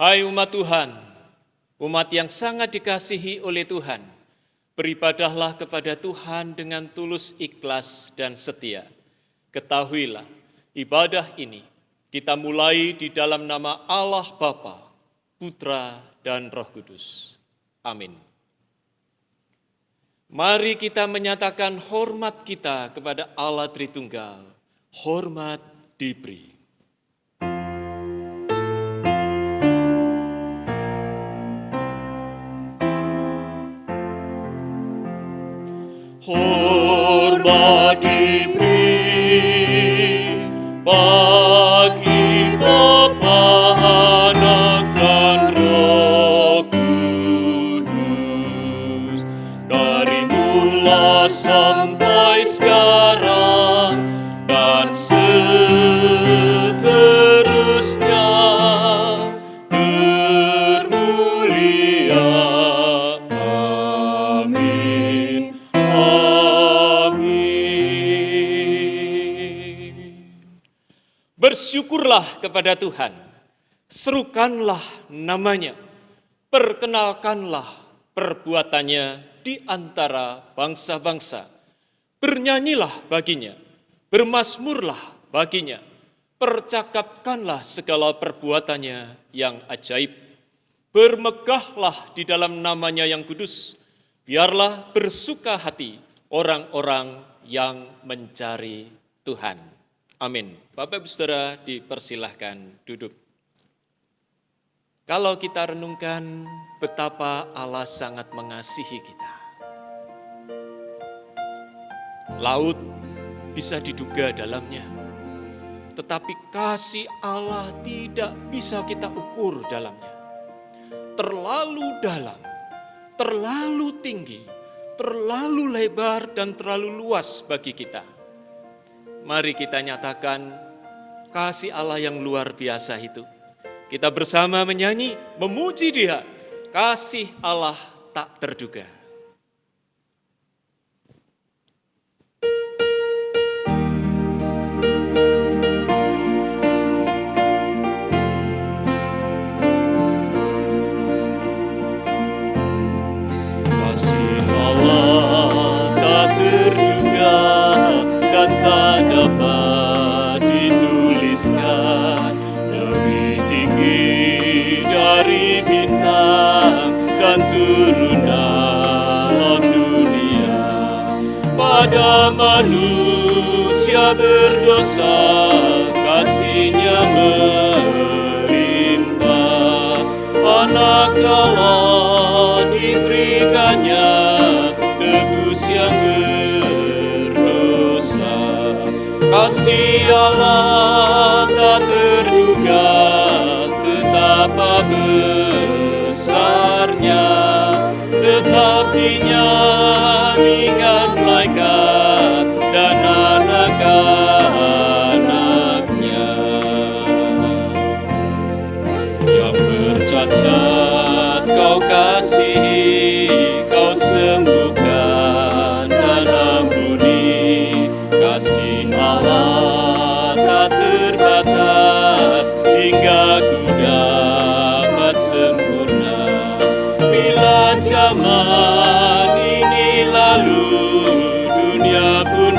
Hai umat Tuhan, umat yang sangat dikasihi oleh Tuhan, beribadahlah kepada Tuhan dengan tulus, ikhlas, dan setia. Ketahuilah, ibadah ini kita mulai di dalam nama Allah Bapa, Putra, dan Roh Kudus. Amin. Mari kita menyatakan hormat kita kepada Allah Tritunggal. Hormat diberi. Hormat diberi bagi Bapa, Anak, dan Roh Kudus, dari mula sampai sekarang dan seterusnya. Termulia. Amin. Bersyukurlah kepada Tuhan, serukanlah namanya, perkenalkanlah perbuatannya di antara bangsa-bangsa. Bernyanyilah baginya, bermazmurlah baginya, percakapkanlah segala perbuatannya yang ajaib. Bermegahlah di dalam namanya yang kudus, biarlah bersuka hati orang-orang yang mencari Tuhan. Amin. Bapak Ibu Saudara dipersilahkan duduk. Kalau kita renungkan betapa Allah sangat mengasihi kita. Laut bisa diduga dalamnya, tetapi kasih Allah tidak bisa kita ukur dalamnya. Terlalu dalam, terlalu tinggi, terlalu lebar, dan terlalu luas bagi kita. Mari kita nyatakan kasih Allah yang luar biasa itu. Kita bersama menyanyi, memuji Dia, kasih Allah tak terduga. Kasih Allah tak terduga dan tak dapat dituliskan, lebih tinggi dari bintang dan turun dalam dunia. Pada manusia berdosa, kasih-Nya melimpah. Anak Allah diberikannya tebus yang berdosa. Kasih Allah tak terduga, betapa besarnya, tetap dinyanyikan malaikat dan anak-anaknya. Yang bercacat Kau kasihi, Kau sembuhkan dan ampuni. Kasih Allah tak terbatas, hingga Ku dapat sempurna. Bila zaman ini lalu, dunia pun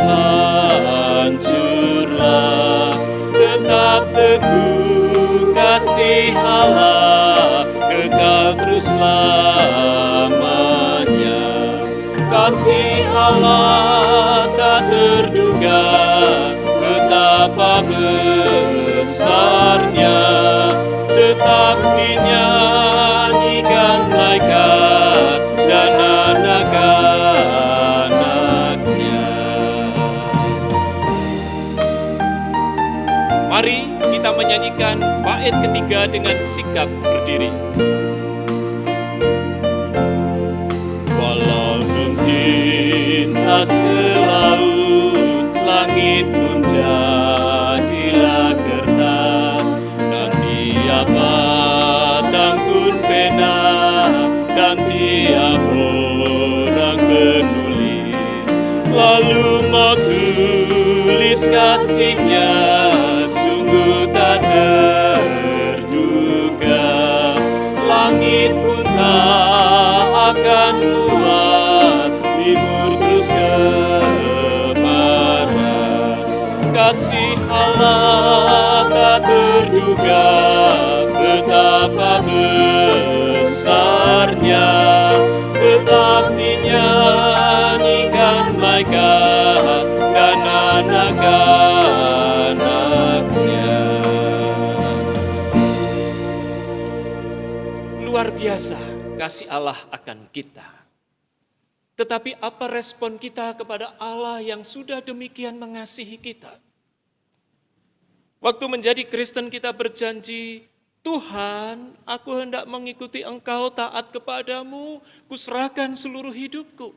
hancurlah, tetap teguh kasih Allah, kekal terus lamanya. Kasih Allah tak terduga, betapa besarnya, tetap dinyanyikan malaikat dan anak-anaknya. Mari kita menyanyikan bait ketiga dengan sikap berdiri. Walaupun cinta selaut, langit pun jadilah kertas, dan tiap batang pun pena, dan tiap orang penulis, lalu mau tulis kasih-Nya sungguh tak terduga. kasih Allah akan kita. Tetapi apa respon kita kepada Allah yang sudah demikian mengasihi kita? Waktu menjadi Kristen kita berjanji, Tuhan, aku hendak mengikuti Engkau, taat kepadamu, kuserahkan seluruh hidupku.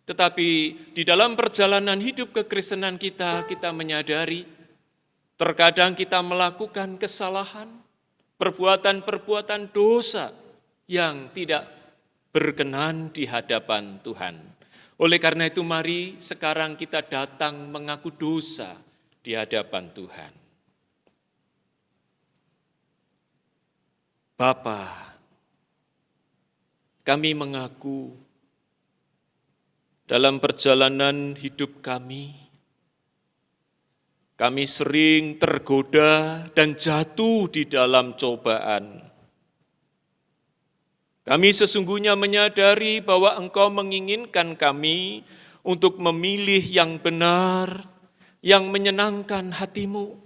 Tetapi di dalam perjalanan hidup kekristenan kita menyadari, terkadang kita melakukan kesalahan, perbuatan-perbuatan dosa yang tidak berkenan di hadapan Tuhan. Oleh karena itu mari sekarang kita datang mengaku dosa di hadapan Tuhan. Bapa, kami mengaku dalam perjalanan hidup kami sering tergoda dan jatuh di dalam cobaan. Kami sesungguhnya menyadari bahwa Engkau menginginkan kami untuk memilih yang benar, yang menyenangkan hati-Mu.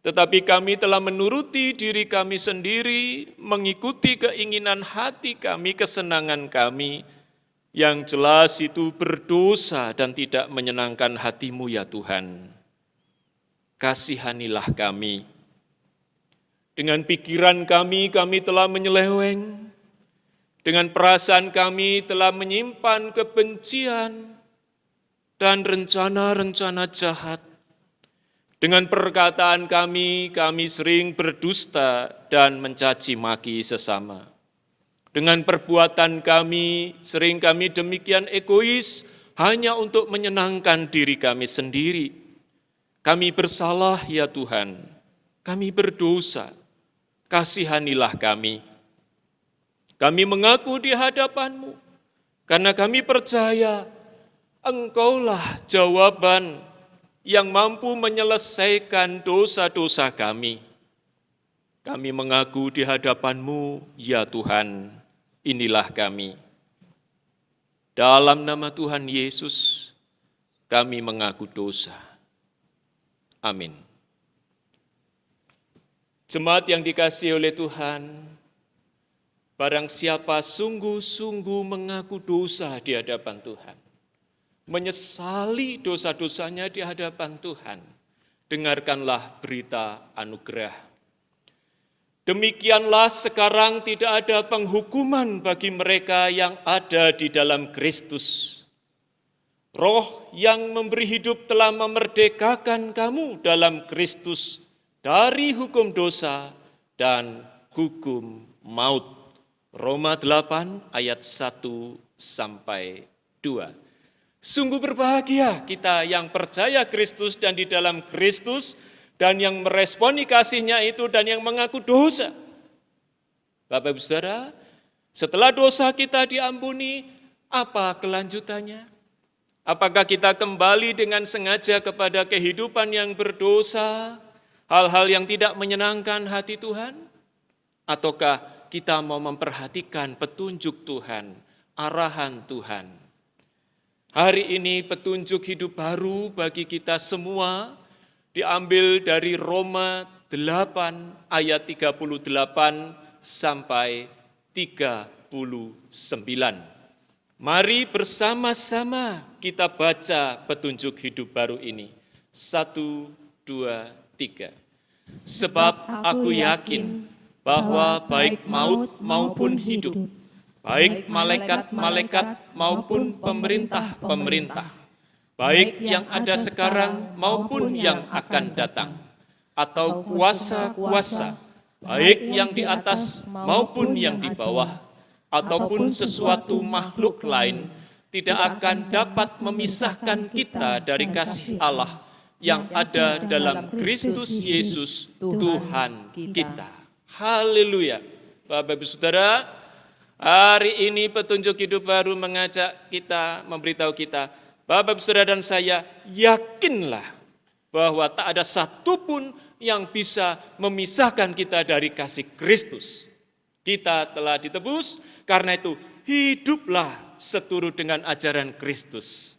Tetapi kami telah menuruti diri kami sendiri, mengikuti keinginan hati kami, kesenangan kami, yang jelas itu berdosa dan tidak menyenangkan hati-Mu ya Tuhan. Kasihanilah kami. Dengan pikiran kami telah menyeleweng. Dengan perasaan kami telah menyimpan kebencian dan rencana-rencana jahat. Dengan perkataan kami sering berdusta dan mencaci maki sesama. Dengan perbuatan sering kami demikian egois hanya untuk menyenangkan diri kami sendiri. Kami bersalah ya Tuhan, kami berdosa, kasihanilah kami. Kami mengaku di hadapan-Mu, karena kami percaya Engkaulah jawaban yang mampu menyelesaikan dosa-dosa kami. Kami mengaku di hadapan-Mu, ya Tuhan, inilah kami. Dalam nama Tuhan Yesus, kami mengaku dosa. Amin. Jemaat yang dikasihi oleh Tuhan, barang siapa sungguh-sungguh mengaku dosa di hadapan Tuhan, menyesali dosa-dosanya di hadapan Tuhan, dengarkanlah berita anugerah. Demikianlah sekarang tidak ada penghukuman bagi mereka yang ada di dalam Kristus. Roh yang memberi hidup telah memerdekakan kamu dalam Kristus dari hukum dosa dan hukum maut. Roma 8 ayat 1 sampai 2. Sungguh berbahagia kita yang percaya Kristus dan di dalam Kristus dan yang meresponi kasih-Nya itu dan yang mengaku dosa. Bapak Ibu Saudara, setelah dosa kita diampuni, apa kelanjutannya? Apakah kita kembali dengan sengaja kepada kehidupan yang berdosa, hal-hal yang tidak menyenangkan hati Tuhan? Ataukah kita mau memperhatikan petunjuk Tuhan, arahan Tuhan? Hari ini petunjuk hidup baru bagi kita semua diambil dari Roma 8 ayat 38 sampai 39. Mari bersama-sama kita baca petunjuk hidup baru ini. 1, 2, 3. Sebab aku yakin bahwa baik maut maupun hidup, baik malaikat-malaikat maupun pemerintah-pemerintah, baik yang ada sekarang maupun yang akan datang, atau kuasa-kuasa, baik yang di atas maupun yang di bawah, ataupun sesuatu makhluk lain, tidak akan dapat memisahkan kita dari kasih Allah yang ada dalam Kristus Yesus Tuhan kita. Haleluya. Bapak Ibu Saudara, hari ini petunjuk hidup baru mengajak kita, memberitahu kita, Bapak Ibu Saudara dan saya, yakinlah bahwa tak ada satupun yang bisa memisahkan kita dari kasih Kristus. Kita telah ditebus, karena itu hiduplah seturut dengan ajaran Kristus.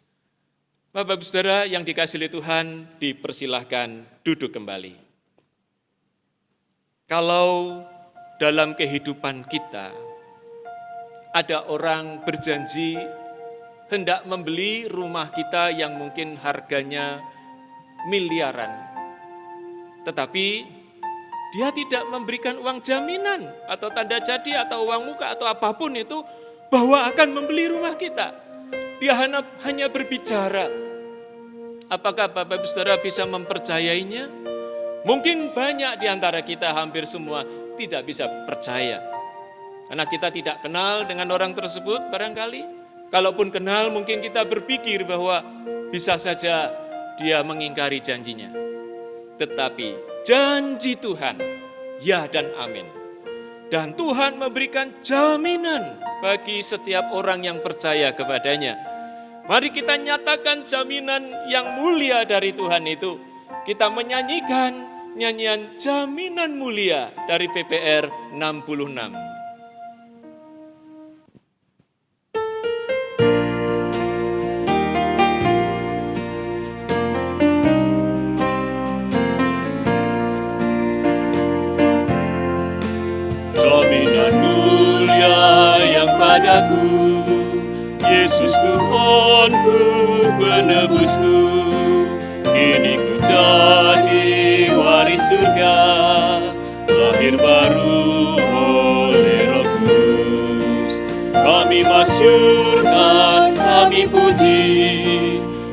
Bapak Ibu Saudara yang dikasihi Tuhan, dipersilahkan duduk kembali. Kalau dalam kehidupan kita ada orang berjanji hendak membeli rumah kita yang mungkin harganya miliaran. Tetapi dia tidak memberikan uang jaminan atau tanda jadi atau uang muka atau apapun itu bahwa akan membeli rumah kita. Dia hanya berbicara. Apakah Bapak Ibu Saudara bisa mempercayainya? Mungkin banyak di antara kita, hampir semua, tidak bisa percaya. Karena kita tidak kenal dengan orang tersebut barangkali. Kalaupun kenal mungkin kita berpikir bahwa bisa saja dia mengingkari janjinya. Tetapi janji Tuhan, ya dan amin. Dan Tuhan memberikan jaminan bagi setiap orang yang percaya kepadanya. Mari kita nyatakan jaminan yang mulia dari Tuhan itu. Kita menyanyikan nyanyian Jaminan Mulia dari PPR 66. Jaminan mulia yang padaku, Yesus Tuhanku, penebusku, kini ku jadi waris surga, lahir baru oleh Roh Kudus. Kami masyurkan, kami puji,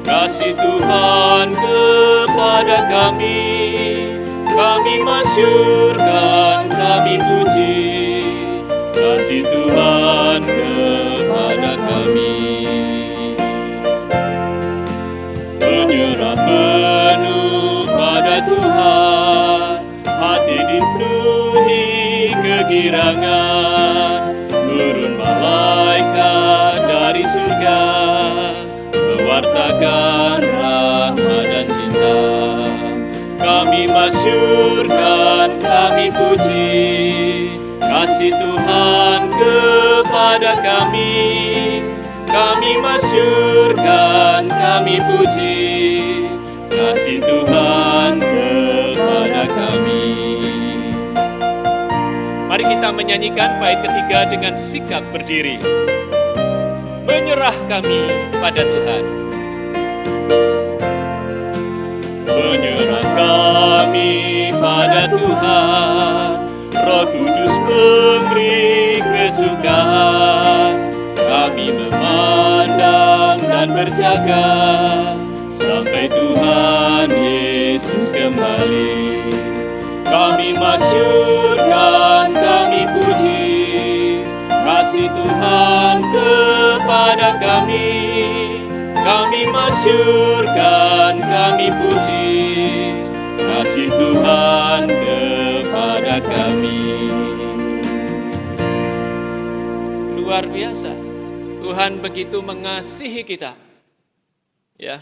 kasih Tuhan kepada kami. Kami masyurkan, kami puji, kasih Tuhan kepada kami. Menyerah penuh pada Tuhan, hati dipenuhi kegirangan, turun malaikat dari surga, mewartakan rahmat dan cinta. Kami masyurkan, kami puji, kasih Tuhan kepada kami. Kami masyurkan, kami puji, kasih Tuhan kepada kami. Mari kita menyanyikan bait ketiga dengan sikap berdiri. Menyerah kami pada Tuhan. Menyerah kami pada Tuhan, Roh Kudus memberi kesukaan. Kami memandang dan berjaga sampai Tuhan Yesus kembali. Kami masyurkan, kami puji, kasih Tuhan kepada kami. Kami masyurkan, kami puji, kasih Tuhan kepada kami. Luar biasa, Tuhan begitu mengasihi kita. Ya,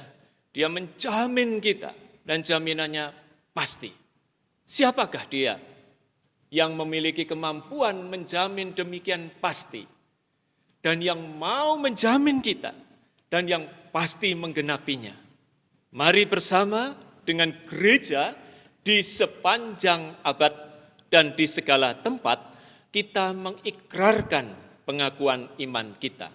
Dia menjamin kita dan jaminannya pasti. Siapakah Dia yang memiliki kemampuan menjamin demikian pasti? Dan yang mau menjamin kita dan yang pasti menggenapinya. Mari bersama dengan gereja di sepanjang abad dan di segala tempat kita mengikrarkan pengakuan iman kita.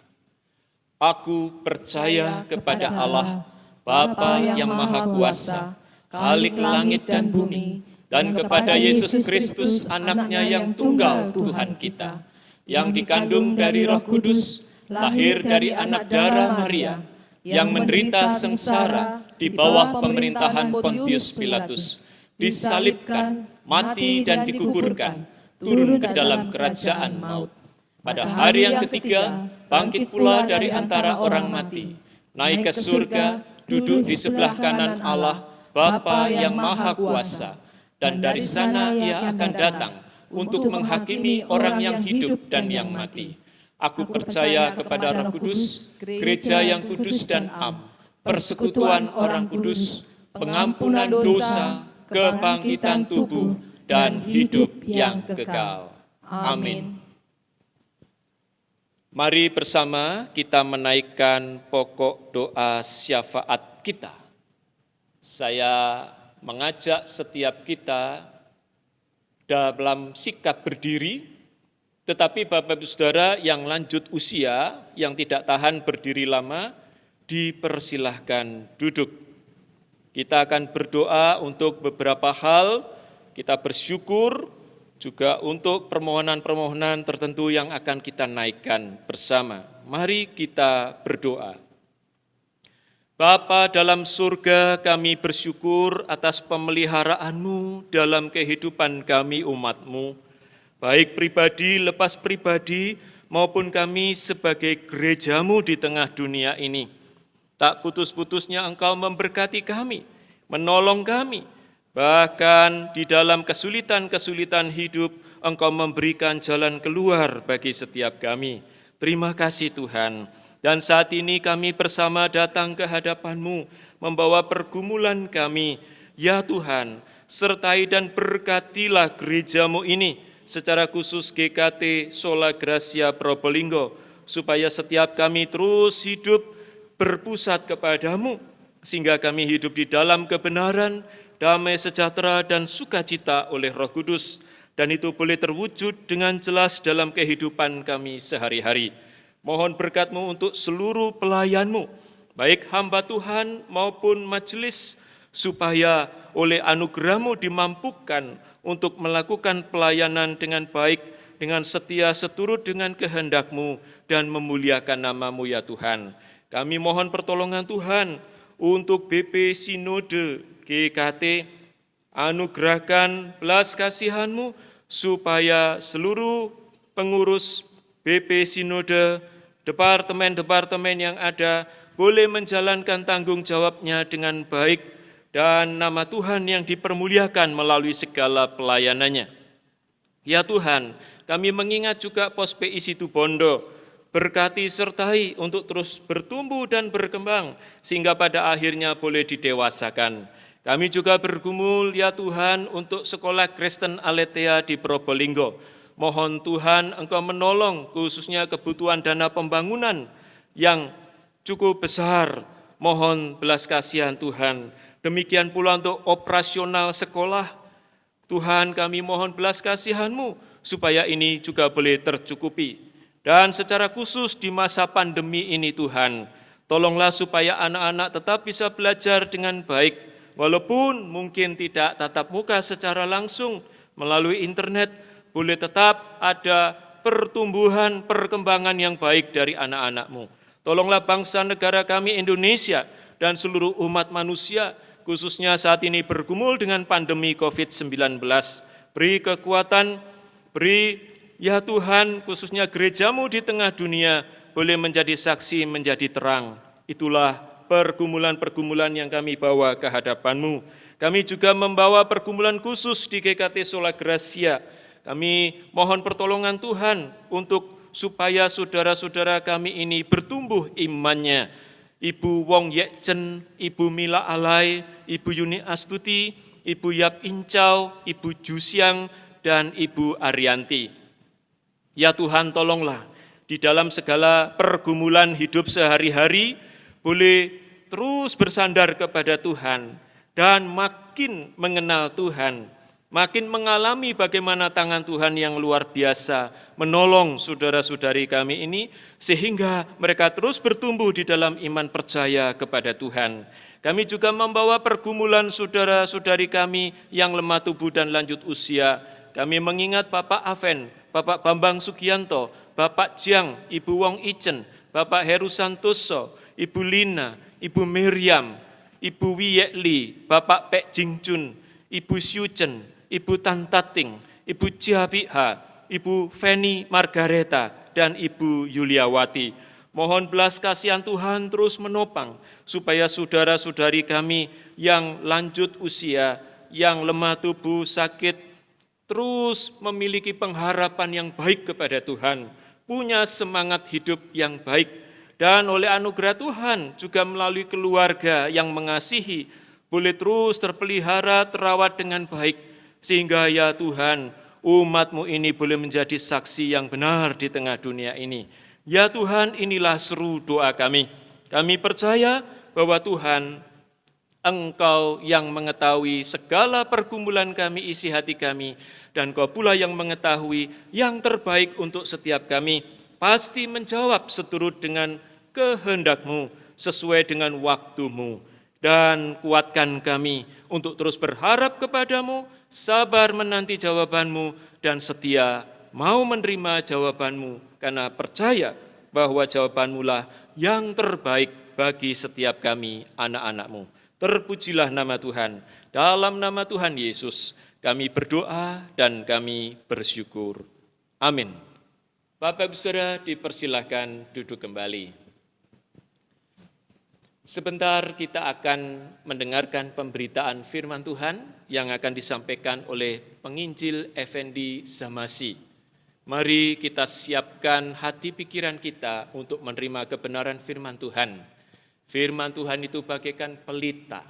Aku percaya kepada Allah, Bapa yang Maha Kuasa, Khalik langit dan bumi, dan kepada Yesus Kristus anaknya yang tunggal Tuhan kita, yang dikandung dari Roh Kudus, lahir dari anak darah Maria, yang menderita sengsara di bawah pemerintahan Pontius Pilatus, disalibkan, mati dan dikuburkan, turun ke dalam kerajaan maut. Pada hari yang ketiga, bangkit pula dari antara orang mati, naik ke surga, duduk di sebelah kanan Allah, Bapa yang Maha Kuasa, dan dari sana Ia akan datang untuk menghakimi orang yang hidup dan yang mati. Aku percaya kepada Roh Kudus, gereja yang kudus dan am, persekutuan orang kudus, pengampunan dosa, kebangkitan tubuh, dan hidup yang kekal. Amin. Mari bersama kita menaikkan pokok doa syafaat kita. Saya mengajak setiap kita dalam sikap berdiri, Tetapi Bapak Ibu Saudara yang lanjut usia, yang tidak tahan berdiri lama, dipersilahkan duduk. Kita akan berdoa untuk beberapa hal, kita bersyukur juga untuk permohonan-permohonan tertentu yang akan kita naikkan bersama. Mari kita berdoa. Bapa dalam surga, kami bersyukur atas pemeliharaan-Mu dalam kehidupan kami umat-Mu, baik pribadi lepas pribadi maupun kami sebagai gereja-Mu di tengah dunia ini. Tak putus-putusnya Engkau memberkati kami, menolong kami, bahkan di dalam kesulitan-kesulitan hidup Engkau memberikan jalan keluar bagi setiap kami. Terima kasih Tuhan. Dan saat ini kami bersama datang ke hadapan-Mu, membawa pergumulan kami. Ya Tuhan, sertai dan berkatilah gereja-Mu ini, secara khusus GKT Sola Gracia Probolinggo, supaya setiap kami terus hidup berpusat kepadamu, sehingga kami hidup di dalam kebenaran, damai sejahtera dan sukacita oleh Roh Kudus, dan itu boleh terwujud dengan jelas dalam kehidupan kami sehari-hari. Mohon berkat-Mu untuk seluruh pelayan-Mu, baik hamba Tuhan maupun majelis, supaya oleh anugerah-Mu dimampukan untuk melakukan pelayanan dengan baik, dengan setia seturut dengan kehendak-Mu, dan memuliakan nama-Mu ya Tuhan. Kami mohon pertolongan Tuhan untuk BP Sinode GKT, anugerahkan belas kasihan-Mu supaya seluruh pengurus BP Sinode, departemen-departemen yang ada boleh menjalankan tanggung jawabnya dengan baik dan nama Tuhan yang dipermuliakan melalui segala pelayanannya. Ya Tuhan, kami mengingat juga Pos PI Situbondo, berkati sertai untuk terus bertumbuh dan berkembang, sehingga pada akhirnya boleh didewasakan. Kami juga bergumul ya Tuhan untuk Sekolah Kristen Aletheia di Probolinggo. Mohon Tuhan Engkau menolong khususnya kebutuhan dana pembangunan yang cukup besar. Mohon belas kasihan Tuhan. Demikian pula untuk operasional sekolah. Tuhan kami mohon belas kasihan-Mu supaya ini juga boleh tercukupi. Dan secara khusus di masa pandemi ini Tuhan, tolonglah supaya anak-anak tetap bisa belajar dengan baik, walaupun mungkin tidak tatap muka secara langsung melalui internet, boleh tetap ada pertumbuhan, perkembangan yang baik dari anak-anak-Mu. Tolonglah bangsa negara kami Indonesia dan seluruh umat manusia, khususnya saat ini bergumul dengan pandemi COVID-19. Beri kekuatan, beri ya Tuhan, khususnya gereja-Mu di tengah dunia, boleh menjadi saksi, menjadi terang. Itulah pergumulan-pergumulan yang kami bawa ke hadapan-Mu. Kami juga membawa pergumulan khusus di GKT Sola Gracia. Kami mohon pertolongan Tuhan untuk supaya saudara-saudara kami ini bertumbuh imannya. Ibu Wong Yekchen, Ibu Mila Alai, Ibu Yuni Astuti, Ibu Yap Incau, Ibu Jusiang, dan Ibu Arianti. Ya Tuhan, tolonglah di dalam segala pergumulan hidup sehari-hari boleh terus bersandar kepada Tuhan dan makin mengenal Tuhan, makin mengalami bagaimana tangan Tuhan yang luar biasa menolong saudara-saudari kami ini sehingga mereka terus bertumbuh di dalam iman percaya kepada Tuhan. Kami juga membawa pergumulan saudara-saudari kami yang lemah tubuh dan lanjut usia. Kami mengingat Bapak Aven, Bapak Bambang Sugianto, Bapak Jiang, Ibu Wong Ichen, Bapak Heru Santoso, Ibu Lina, Ibu Miriam, Ibu Wiyekli, Bapak Pek Jingchun, Ibu Syuchen, Ibu Tan Tating, Ibu Jiabiha, Ibu Feni Margareta, dan Ibu Yuliawati. Mohon belas kasihan Tuhan terus menopang, supaya saudara-saudari kami yang lanjut usia, yang lemah tubuh, sakit, terus memiliki pengharapan yang baik kepada Tuhan, punya semangat hidup yang baik, dan oleh anugerah Tuhan juga melalui keluarga yang mengasihi, boleh terus terpelihara, terawat dengan baik, sehingga ya Tuhan, umat-Mu ini boleh menjadi saksi yang benar di tengah dunia ini. Ya Tuhan, inilah seru doa kami. Kami percaya bahwa Tuhan Engkau yang mengetahui segala pergumulan kami, isi hati kami, dan Kau pula yang mengetahui yang terbaik untuk setiap kami, pasti menjawab seturut dengan kehendak-Mu, sesuai dengan waktu-Mu. Dan kuatkan kami untuk terus berharap kepada-Mu, sabar menanti jawaban-Mu, dan setia mau menerima jawaban-Mu, karena percaya bahwa jawaban-Mu lah yang terbaik bagi setiap kami, anak-anak-Mu. Terpujilah nama Tuhan. Dalam nama Tuhan Yesus, kami berdoa dan kami bersyukur. Amin. Bapak Ibu Saudara, dipersilahkan duduk kembali. Sebentar kita akan mendengarkan pemberitaan firman Tuhan yang akan disampaikan oleh penginjil Effendi Zamasi. Mari kita siapkan hati pikiran kita untuk menerima kebenaran firman Tuhan. Firman Tuhan itu bagaikan pelita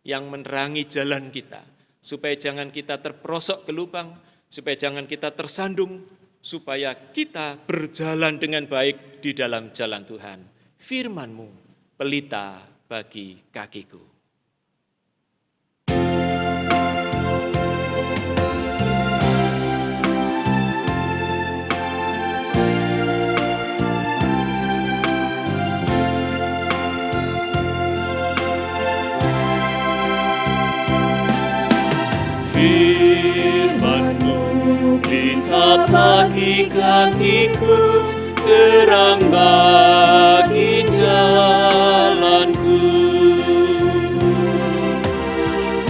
yang menerangi jalan kita, supaya jangan kita terperosok ke lubang, supaya jangan kita tersandung, supaya kita berjalan dengan baik di dalam jalan Tuhan. Firman-Mu, pelita bagi kakiku. Firman-Mu, pelita bagi kakiku, terang bagi jalanku.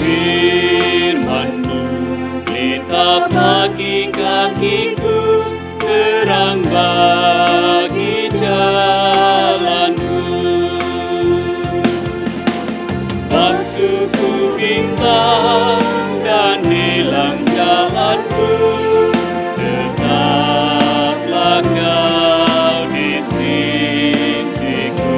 Firman-Mu, pelita bagi kakiku, terang bagi jalanku. Waktu ku bimbang dan hilang jalanku, tetaplah Kau di sisiku.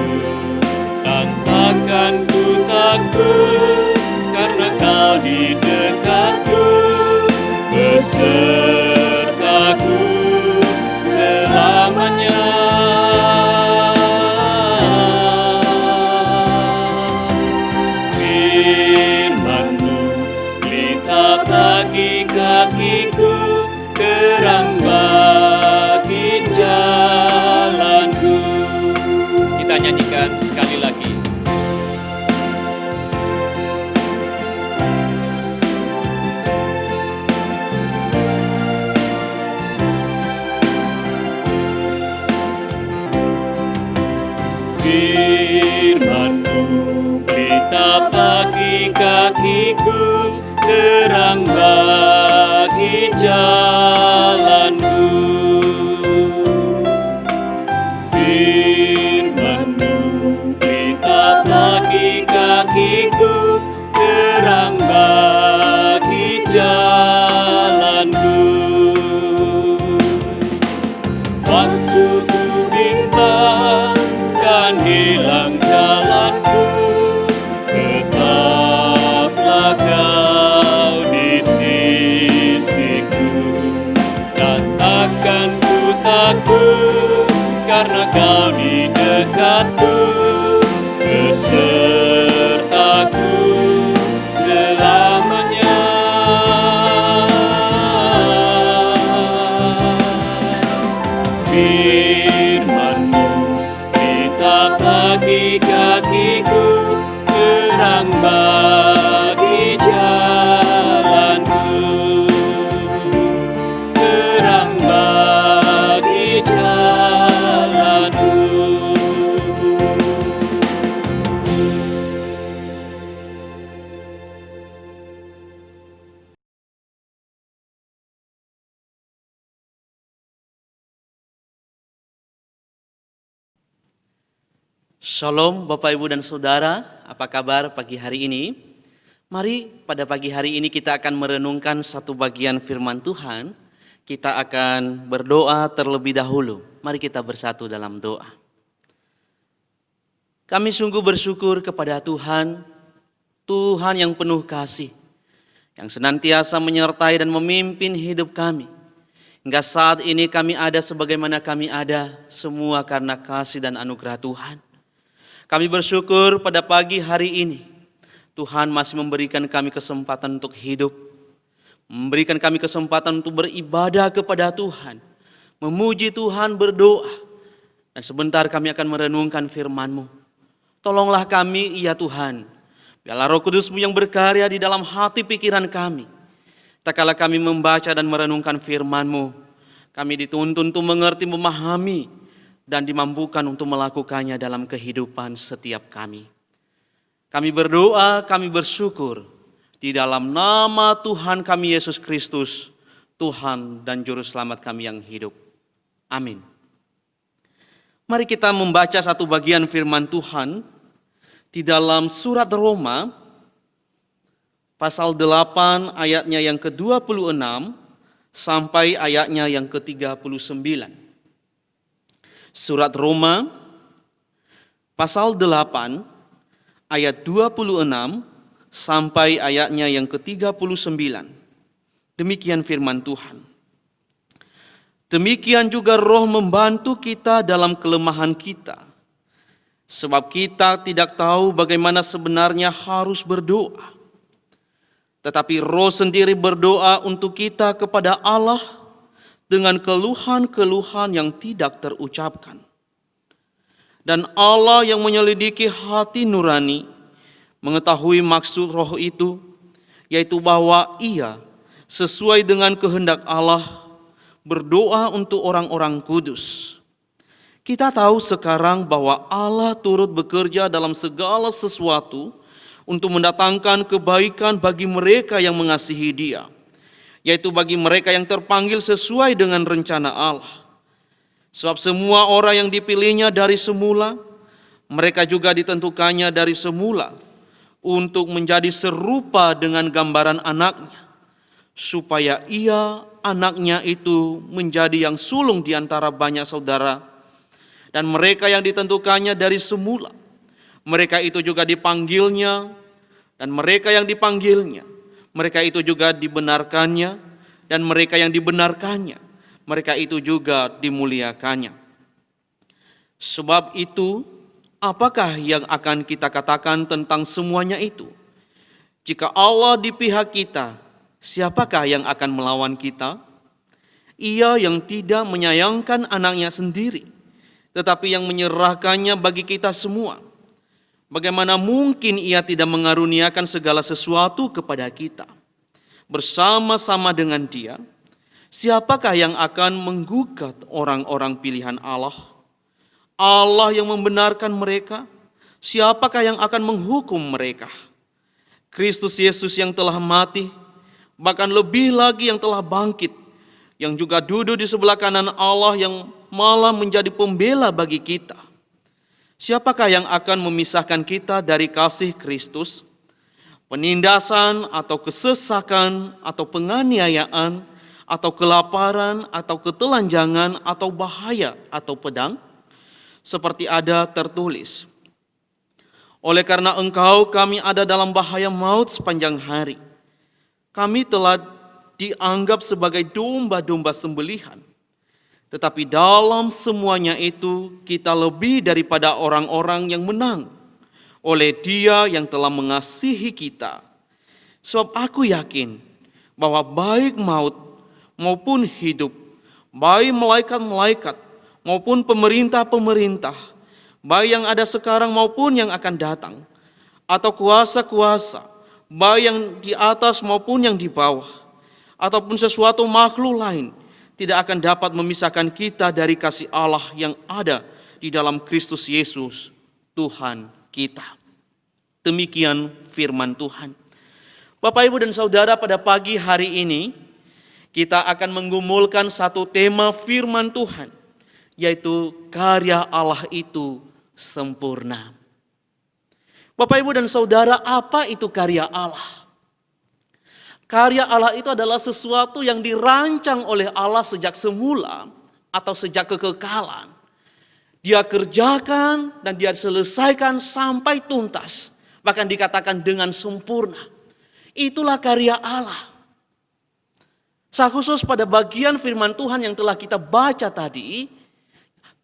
Dan takkan ku takut, karena Kau di dekatku, besertaku selamanya. Bagi kakiku, terang bagi jalanku. Kita nyanyikan sekali lagi. Firman-Mu, pelita bagi kakiku, terang bagi jalanku. Firman-Mu, pelita bagi kakiku, terang bagi jalanku. Waktu ku bimbang dan hilang jalanku, tetaplah Kau di sisiku. Dan takkan ku takut, karena Kau di dekatku, besertaku selamanya. Firman-Mu, pelita bagi kakiku, terang bagi jalanku, terang bagi jalanku. Shalom Bapak Ibu dan Saudara, apa kabar pagi hari ini? Mari pada pagi hari ini kita akan merenungkan satu bagian firman Tuhan. Kita akan berdoa terlebih dahulu. Mari kita bersatu dalam doa. Kami sungguh bersyukur kepada Tuhan, Tuhan yang penuh kasih, yang senantiasa menyertai dan memimpin hidup kami. Hingga saat ini kami ada sebagaimana kami ada, semua karena kasih dan anugerah Tuhan. Kami bersyukur pada pagi hari ini, Tuhan masih memberikan kami kesempatan untuk hidup, memberikan kami kesempatan untuk beribadah kepada Tuhan, memuji Tuhan, berdoa. Dan sebentar kami akan merenungkan firman-Mu. Tolonglah kami, ya Tuhan. Biarlah Roh Kudus-Mu yang berkarya di dalam hati pikiran kami. Tak kala kami membaca dan merenungkan firman-Mu, kami dituntun untuk mengerti, memahami, dan dimampukan untuk melakukannya dalam kehidupan setiap kami. Kami berdoa, kami bersyukur di dalam nama Tuhan kami Yesus Kristus, Tuhan dan Juru Selamat kami yang hidup. Amin. Mari kita membaca satu bagian firman Tuhan di dalam surat Roma, pasal 8 ayatnya yang ke-26 sampai ayatnya yang ke-39. Surat Roma, pasal 8 ayat 26 sampai ayatnya yang ke-39. Demikian firman Tuhan. Demikian juga Roh membantu kita dalam kelemahan kita. Sebab kita tidak tahu bagaimana sebenarnya harus berdoa. Tetapi Roh sendiri berdoa untuk kita kepada Allah dengan keluhan-keluhan yang tidak terucapkan. Dan Allah yang menyelidiki hati nurani mengetahui maksud Roh itu, yaitu bahwa Ia sesuai dengan kehendak Allah berdoa untuk orang-orang kudus. Kita tahu sekarang bahwa Allah turut bekerja dalam segala sesuatu untuk mendatangkan kebaikan bagi mereka yang mengasihi Dia, yaitu bagi mereka yang terpanggil sesuai dengan rencana Allah. Sebab semua orang yang dipilihnya dari semula, mereka juga ditentukannya dari semula untuk menjadi serupa dengan gambaran anaknya, supaya ia, anaknya itu, menjadi yang sulung di antara banyak saudara. Dan mereka yang ditentukannya dari semula, mereka itu juga dipanggilnya, dan mereka yang dipanggilnya, mereka itu juga dibenarkannya, dan mereka yang dibenarkannya, mereka itu juga dimuliakannya. Sebab itu, apakah yang akan kita katakan tentang semuanya itu? Jika Allah di pihak kita, siapakah yang akan melawan kita? Ia yang tidak menyayangkan anaknya sendiri, tetapi yang menyerahkannya bagi kita semua. Bagaimana mungkin Ia tidak mengaruniakan segala sesuatu kepada kita? Bersama-sama dengan Dia, siapakah yang akan menggugat orang-orang pilihan Allah? Allah yang membenarkan mereka, siapakah yang akan menghukum mereka? Kristus Yesus yang telah mati, bahkan lebih lagi yang telah bangkit, yang juga duduk di sebelah kanan Allah, yang malah menjadi pembela bagi kita. Siapakah yang akan memisahkan kita dari kasih Kristus? Penindasan atau kesesakan atau penganiayaan atau kelaparan atau ketelanjangan atau bahaya atau pedang? Seperti ada tertulis, oleh karena engkau kami ada dalam bahaya maut sepanjang hari. Kami telah dianggap sebagai domba-domba sembelihan. Tetapi dalam semuanya itu kita lebih daripada orang-orang yang menang oleh Dia yang telah mengasihi kita. Sebab aku yakin bahwa baik maut maupun hidup, baik malaikat-malaikat maupun pemerintah-pemerintah, baik yang ada sekarang maupun yang akan datang, atau kuasa-kuasa, baik yang di atas maupun yang di bawah, ataupun sesuatu makhluk lain, tidak akan dapat memisahkan kita dari kasih Allah yang ada di dalam Kristus Yesus, Tuhan kita. Demikian firman Tuhan. Bapak, Ibu, dan Saudara, pada pagi hari ini kita akan menggumulkan satu tema firman Tuhan, yaitu karya Allah itu sempurna. Bapak, Ibu, dan Saudara, apa itu karya Allah? Karya Allah itu adalah sesuatu yang dirancang oleh Allah sejak semula atau sejak kekekalan. Dia kerjakan dan Dia selesaikan sampai tuntas, bahkan dikatakan dengan sempurna. Itulah karya Allah. Khusus pada bagian firman Tuhan yang telah kita baca tadi,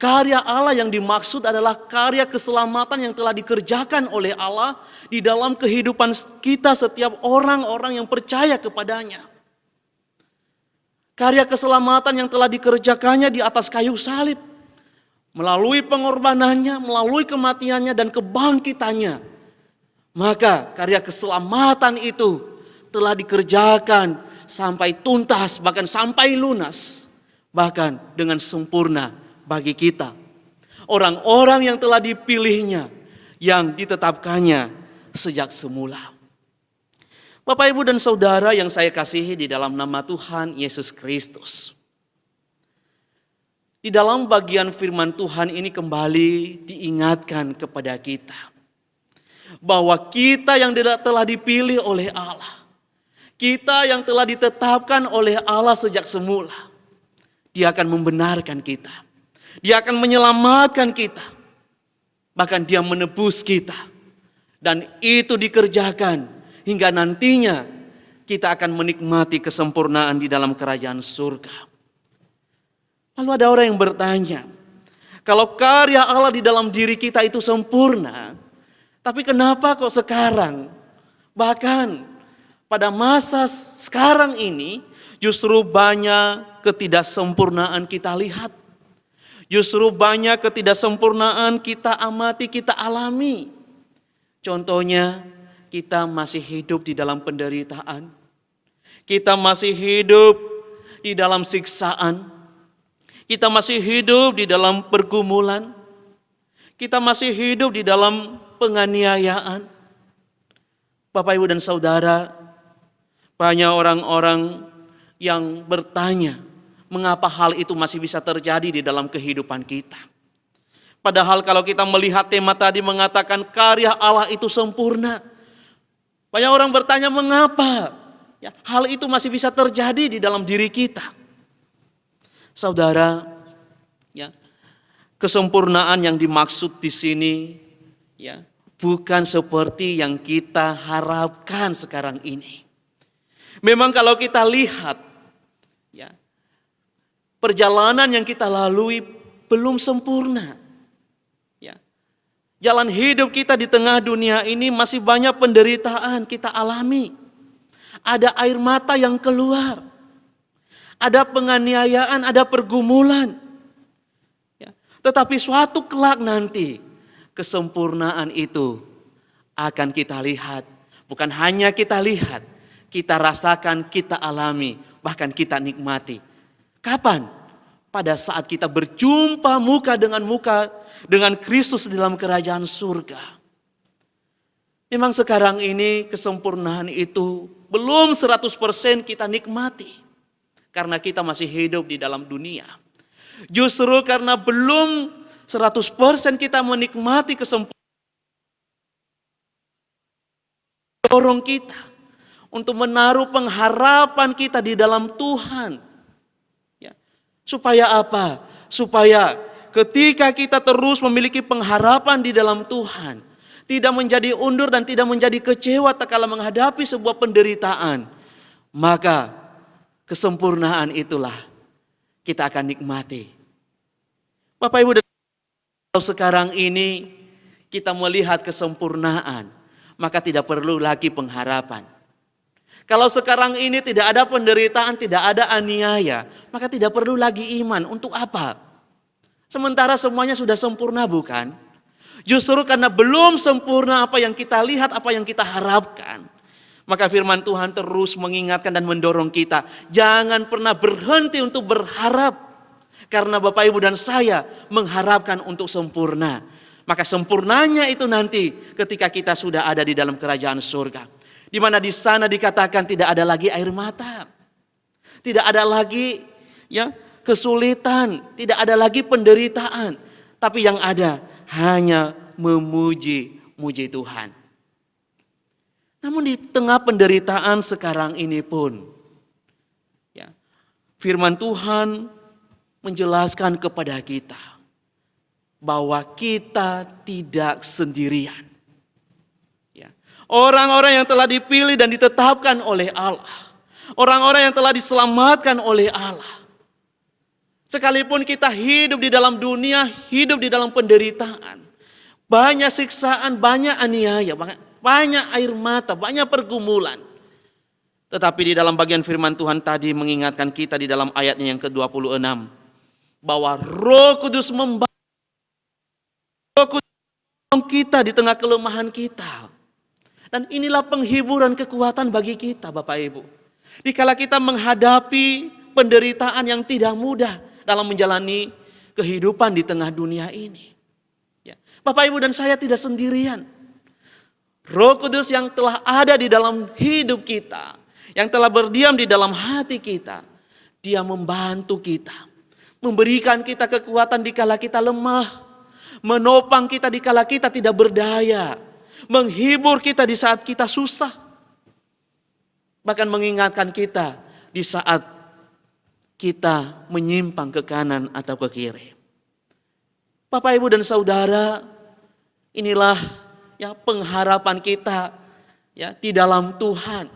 Karya Allah yang dimaksud adalah karya keselamatan yang telah dikerjakan oleh Allah di dalam kehidupan kita setiap orang-orang yang percaya kepadanya. Karya keselamatan yang telah dikerjakannya di atas kayu salib. Melalui pengorbanannya, melalui kematiannya dan kebangkitannya. Maka karya keselamatan itu telah dikerjakan sampai tuntas, bahkan sampai lunas. Bahkan dengan sempurna bagi kita. Orang-orang yang telah dipilihnya, yang ditetapkannya sejak semula. Bapak, Ibu, dan Saudara yang saya kasihi di dalam nama Tuhan Yesus Kristus. Di dalam bagian firman Tuhan ini kembali diingatkan kepada kita. Bahwa kita yang telah dipilih oleh Allah. Kita yang telah ditetapkan oleh Allah sejak semula. Dia akan membenarkan kita. Dia akan menyelamatkan kita. Bahkan Dia menebus kita. Dan itu dikerjakan hingga nantinya kita akan menikmati kesempurnaan di dalam kerajaan surga. Lalu ada orang yang bertanya, kalau karya Allah di dalam diri kita itu sempurna, tapi kenapa kok sekarang, bahkan pada masa sekarang ini, justru banyak ketidaksempurnaan kita lihat. Justru banyak ketidaksempurnaan kita amati, kita alami. Contohnya, kita masih hidup di dalam penderitaan. Kita masih hidup di dalam siksaan. Kita masih hidup di dalam pergumulan. Kita masih hidup di dalam penganiayaan. Bapak, Ibu, dan Saudara, banyak orang-orang yang bertanya, mengapa hal itu masih bisa terjadi di dalam kehidupan kita? Padahal kalau kita melihat tema tadi mengatakan karya Allah itu sempurna. Banyak orang bertanya mengapa ya, hal itu masih bisa terjadi di dalam diri kita. Saudara, ya, kesempurnaan yang dimaksud di sini ya, bukan seperti yang kita harapkan sekarang ini. Memang kalau kita lihat ya, perjalanan yang kita lalui belum sempurna. Ya. Jalan hidup kita di tengah dunia ini masih banyak penderitaan kita alami. Ada air mata yang keluar. Ada penganiayaan, ada pergumulan. Ya. Tetapi suatu kelak nanti kesempurnaan itu akan kita lihat. Bukan hanya kita lihat, kita rasakan, kita alami, bahkan kita nikmati. Kapan? Pada saat kita berjumpa muka dengan Kristus di dalam kerajaan surga. Memang sekarang ini kesempurnaan itu belum 100% kita nikmati. Karena kita masih hidup di dalam dunia. Justru karena belum 100% kita menikmati kesempurnaan. Dorong kita untuk menaruh pengharapan kita di dalam Tuhan. Supaya apa? Supaya ketika kita terus memiliki pengharapan di dalam Tuhan, tidak menjadi undur dan tidak menjadi kecewa tatkala menghadapi sebuah penderitaan, maka kesempurnaan itulah kita akan nikmati. Bapak, Ibu, dan kalau sekarang ini kita melihat kesempurnaan, maka tidak perlu lagi pengharapan. Kalau sekarang ini tidak ada penderitaan, tidak ada aniaya, maka tidak perlu lagi iman. Untuk apa? Sementara semuanya sudah sempurna, bukan? Justru karena belum sempurna apa yang kita lihat, apa yang kita harapkan. Maka firman Tuhan terus mengingatkan dan mendorong kita. Jangan pernah berhenti untuk berharap. Karena Bapak, Ibu, dan saya mengharapkan untuk sempurna. Maka sempurnanya itu nanti ketika kita sudah ada di dalam kerajaan surga. Di mana di sana dikatakan tidak ada lagi air mata. Tidak ada lagi ya kesulitan, tidak ada lagi penderitaan. Tapi yang ada hanya memuji-muji Tuhan. Namun di tengah penderitaan sekarang ini pun ya, firman Tuhan menjelaskan kepada kita bahwa kita tidak sendirian. Orang-orang yang telah dipilih dan ditetapkan oleh Allah. Orang-orang yang telah diselamatkan oleh Allah. Sekalipun kita hidup di dalam dunia, hidup di dalam penderitaan, banyak siksaan, banyak aniaya, banyak air mata, banyak pergumulan. Tetapi di dalam bagian firman Tuhan tadi mengingatkan kita di dalam ayatnya yang ke-26 bahwa Roh Kudus membantu kita di tengah kelemahan kita. Dan inilah penghiburan kekuatan bagi kita, Bapak Ibu. Dikala kita menghadapi penderitaan yang tidak mudah dalam menjalani kehidupan di tengah dunia ini. Ya. Bapak Ibu dan saya tidak sendirian. Roh Kudus yang telah ada di dalam hidup kita, yang telah berdiam di dalam hati kita, Dia membantu kita, memberikan kita kekuatan dikala kita lemah, menopang kita dikala kita tidak berdaya, menghibur kita di saat kita susah, bahkan mengingatkan kita di saat kita menyimpang ke kanan atau ke kiri. Bapak, Ibu dan Saudara, inilah ya pengharapan kita ya di dalam Tuhan.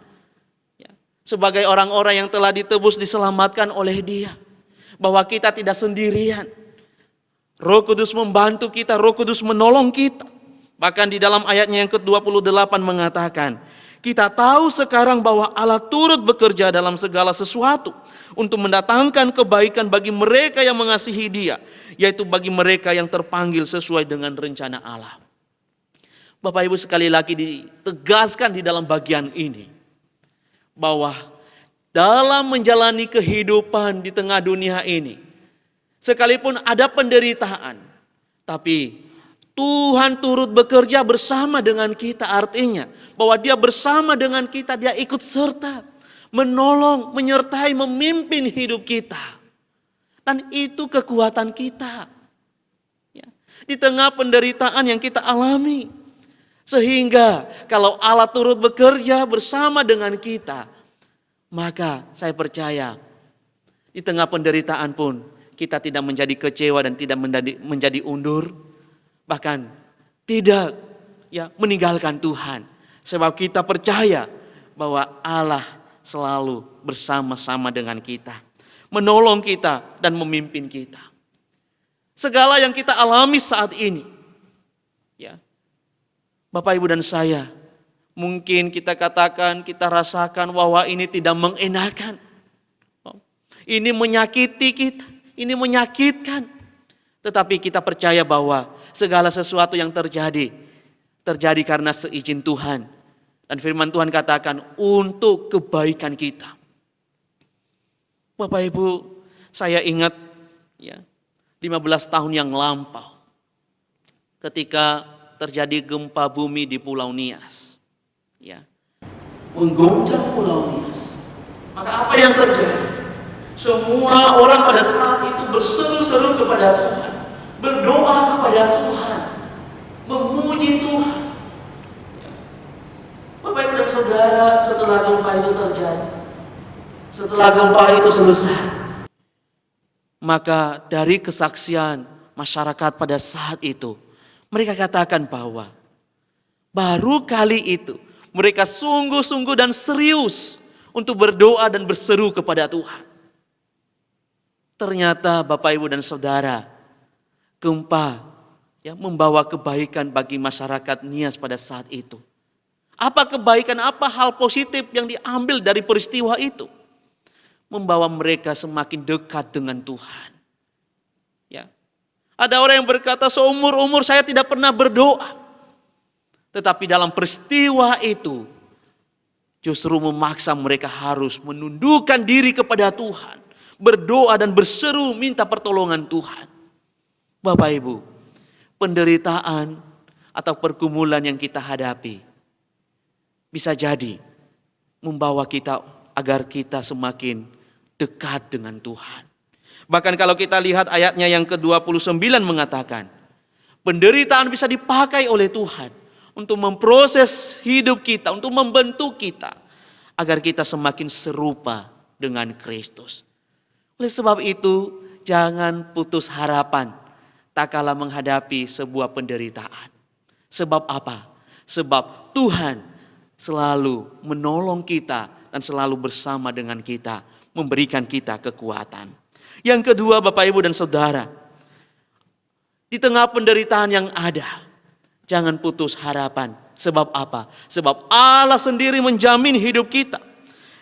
Ya, sebagai orang-orang yang telah ditebus, diselamatkan oleh Dia, bahwa kita tidak sendirian. Roh Kudus membantu kita, Roh Kudus menolong kita. Bahkan di dalam ayatnya yang ke-28 mengatakan, kita tahu sekarang bahwa Allah turut bekerja dalam segala sesuatu untuk mendatangkan kebaikan bagi mereka yang mengasihi Dia, yaitu bagi mereka yang terpanggil sesuai dengan rencana Allah. Bapak Ibu, sekali lagi ditegaskan di dalam bagian ini bahwa dalam menjalani kehidupan di tengah dunia ini, sekalipun ada penderitaan, tapi Tuhan turut bekerja bersama dengan kita. Artinya bahwa Dia bersama dengan kita, Dia ikut serta, menolong, menyertai, memimpin hidup kita. Dan itu kekuatan kita ya, di tengah penderitaan yang kita alami. Sehingga kalau Allah turut bekerja bersama dengan kita, maka saya percaya di tengah penderitaan pun kita tidak menjadi kecewa dan tidak menjadi undur, bahkan tidak ya meninggalkan Tuhan. Sebab kita percaya bahwa Allah selalu bersama-sama dengan kita, menolong kita dan memimpin kita. Segala yang kita alami saat ini, ya Bapak, Ibu dan saya, mungkin kita katakan, kita rasakan bahwa ini tidak mengenakan, ini menyakiti kita, ini menyakitkan. Tetapi kita percaya bahwa segala sesuatu yang terjadi karena seizin Tuhan. Dan firman Tuhan katakan untuk kebaikan kita. Bapak Ibu, saya ingat ya 15 tahun yang lampau ketika terjadi gempa bumi di Pulau Nias. Ya. Mengguncang Pulau Nias. Maka apa yang terjadi? Semua orang pada saat itu berseru-seru kepada Tuhan, berdoa kepada Tuhan, memuji Tuhan. Bapak, Ibu dan Saudara, setelah gempa itu terjadi, setelah gempa itu selesai, maka dari kesaksian masyarakat pada saat itu, mereka katakan bahwa baru kali itu mereka sungguh-sungguh dan serius untuk berdoa dan berseru kepada Tuhan. Ternyata Bapak, Ibu dan Saudara, gempa ya membawa kebaikan bagi masyarakat Nias pada saat itu. Apa kebaikan, apa hal positif yang diambil dari peristiwa itu? Membawa mereka semakin dekat dengan Tuhan. Ya. Ada orang yang berkata, seumur-umur saya tidak pernah berdoa. Tetapi dalam peristiwa itu, justru memaksa mereka harus menundukkan diri kepada Tuhan. Berdoa dan berseru minta pertolongan Tuhan. Bapak, Ibu, penderitaan atau pergumulan yang kita hadapi bisa jadi membawa kita agar kita semakin dekat dengan Tuhan. Bahkan kalau kita lihat ayatnya yang ke-29 mengatakan, penderitaan bisa dipakai oleh Tuhan untuk memproses hidup kita, untuk membentuk kita agar kita semakin serupa dengan Kristus. Oleh sebab itu, jangan putus harapan tak kala menghadapi sebuah penderitaan. Sebab apa? Sebab Tuhan selalu menolong kita dan selalu bersama dengan kita, memberikan kita kekuatan. Yang kedua, Bapak, Ibu, dan Saudara, di tengah penderitaan yang ada, jangan putus harapan. Sebab apa? Sebab Allah sendiri menjamin hidup kita.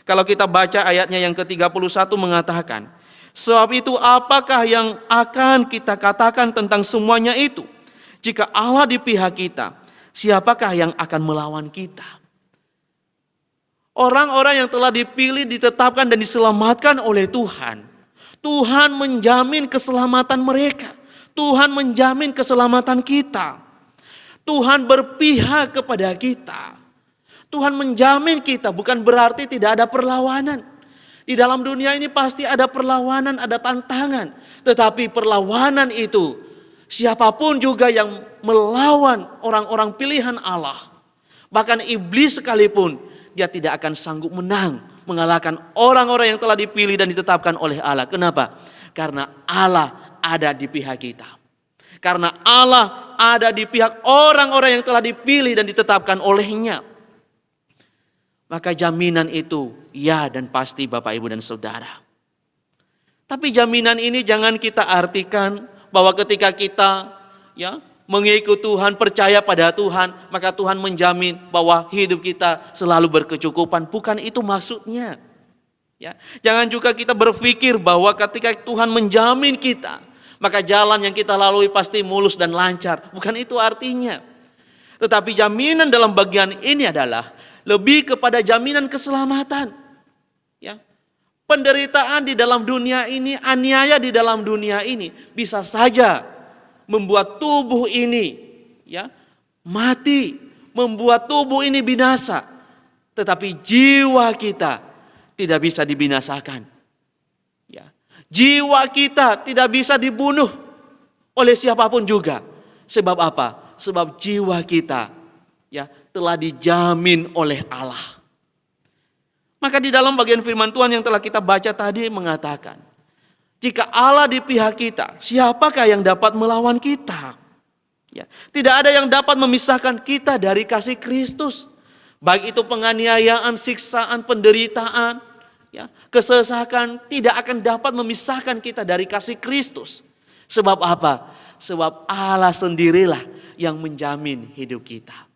Kalau kita baca ayatnya yang ke-31 mengatakan, sebab itu apakah yang akan kita katakan tentang semuanya itu? Jika Allah di pihak kita, siapakah yang akan melawan kita? Orang-orang yang telah dipilih, ditetapkan dan diselamatkan oleh Tuhan, Tuhan menjamin keselamatan mereka. Tuhan menjamin keselamatan kita. Tuhan berpihak kepada kita. Tuhan menjamin kita, bukan berarti tidak ada perlawanan. Di dalam dunia ini pasti ada perlawanan, ada tantangan. Tetapi perlawanan itu, siapapun juga yang melawan orang-orang pilihan Allah, bahkan iblis sekalipun, dia tidak akan sanggup menang, mengalahkan orang-orang yang telah dipilih dan ditetapkan oleh Allah. Kenapa? Karena Allah ada di pihak kita. Karena Allah ada di pihak orang-orang yang telah dipilih dan ditetapkan olehnya. Maka jaminan itu ya dan pasti, Bapak, Ibu, dan Saudara. Tapi jaminan ini jangan kita artikan bahwa ketika kita mengikut Tuhan, percaya pada Tuhan, maka Tuhan menjamin bahwa hidup kita selalu berkecukupan. Bukan itu maksudnya. Ya, jangan juga kita berpikir bahwa ketika Tuhan menjamin kita, maka jalan yang kita lalui pasti mulus dan lancar. Bukan itu artinya. Tetapi jaminan dalam bagian ini adalah lebih kepada jaminan keselamatan. Ya. Penderitaan di dalam dunia ini, aniaya di dalam dunia ini bisa saja membuat tubuh ini mati, membuat tubuh ini binasa. Tetapi jiwa kita tidak bisa dibinasakan. Ya. Jiwa kita tidak bisa dibunuh oleh siapapun juga. Sebab apa? Sebab jiwa kita telah dijamin oleh Allah. Maka di dalam bagian firman Tuhan yang telah kita baca tadi mengatakan, jika Allah di pihak kita, siapakah yang dapat melawan kita? Ya, tidak ada yang dapat memisahkan kita dari kasih Kristus. Baik itu penganiayaan, siksaan, penderitaan, kesesakan, tidak akan dapat memisahkan kita dari kasih Kristus. Sebab apa? Sebab Allah sendirilah yang menjamin hidup kita.